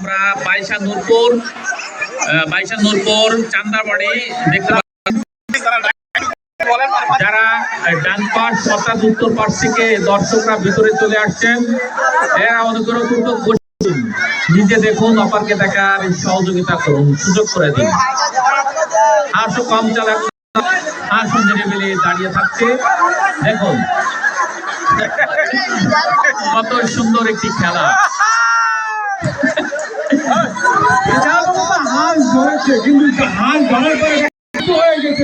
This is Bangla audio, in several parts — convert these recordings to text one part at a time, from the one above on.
আমরা বাইশা নূরপুর চান্দাবাড়ি দেখতে যারা ডান পাশ অর্থাৎ উত্তর পাশ থেকে দর্শকরা ভিতরে চলে আসছেন, এরা অনুগ্রহপূর্বক বসুন, নিজে দেখুন, অপরকে দেখার সহযোগিতা করুন, সুযোগ করে দিন। হাঁসও কম চালাক, হাঁস নিরিবিলি দাঁড়িয়ে থাকছে। দেখুন কত সুন্দর একটি খেলা। হাঁস ধরেছে কিন্তু হাঁস ধরার পরে হয়ে গেছে,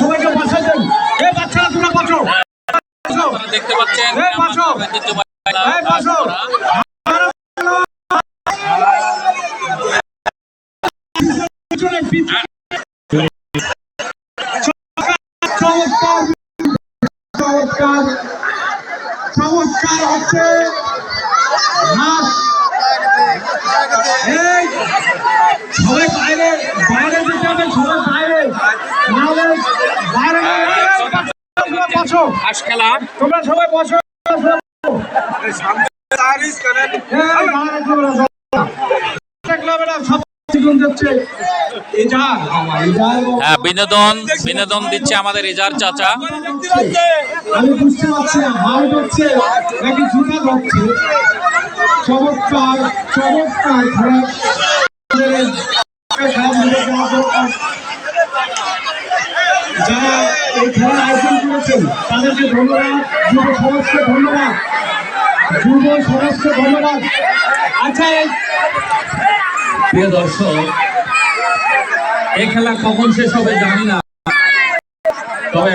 সবাইকে বসাই দেন। বাচ্চারা তোমরা বসো, দেখতে পাচ্ছেন চমৎকার হচ্ছে সবাই বাইরে বাইরে যেতে হবে, সবাই বাইরে বাইরে বসো, হাঁস খেলা তোমরা সবাই বসো। বিনোদন দিচ্ছে আমাদের এজার চাচা। আমি বুঝতে পারছি না হাইট হচ্ছে নাকি জুতা ধরছে। চমৎকার চমৎকার যারা এই খেলার আয়োজন করেছেন তাদেরকে ধন্যবাদ, যুব সমাজকে ধন্যবাদ, যুব সমাজকে ধন্যবাদ। আচ্ছা প্রিয় দর্শক, এই খেলা কখন শেষ হবে জানি না, তবে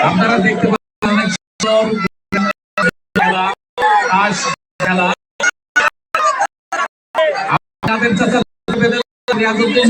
আপনারা দেখতে পাচ্ছেন অনেক খেলা, হাঁস খেলা। আপনাদের চাচা রিয়াজউদ্দিন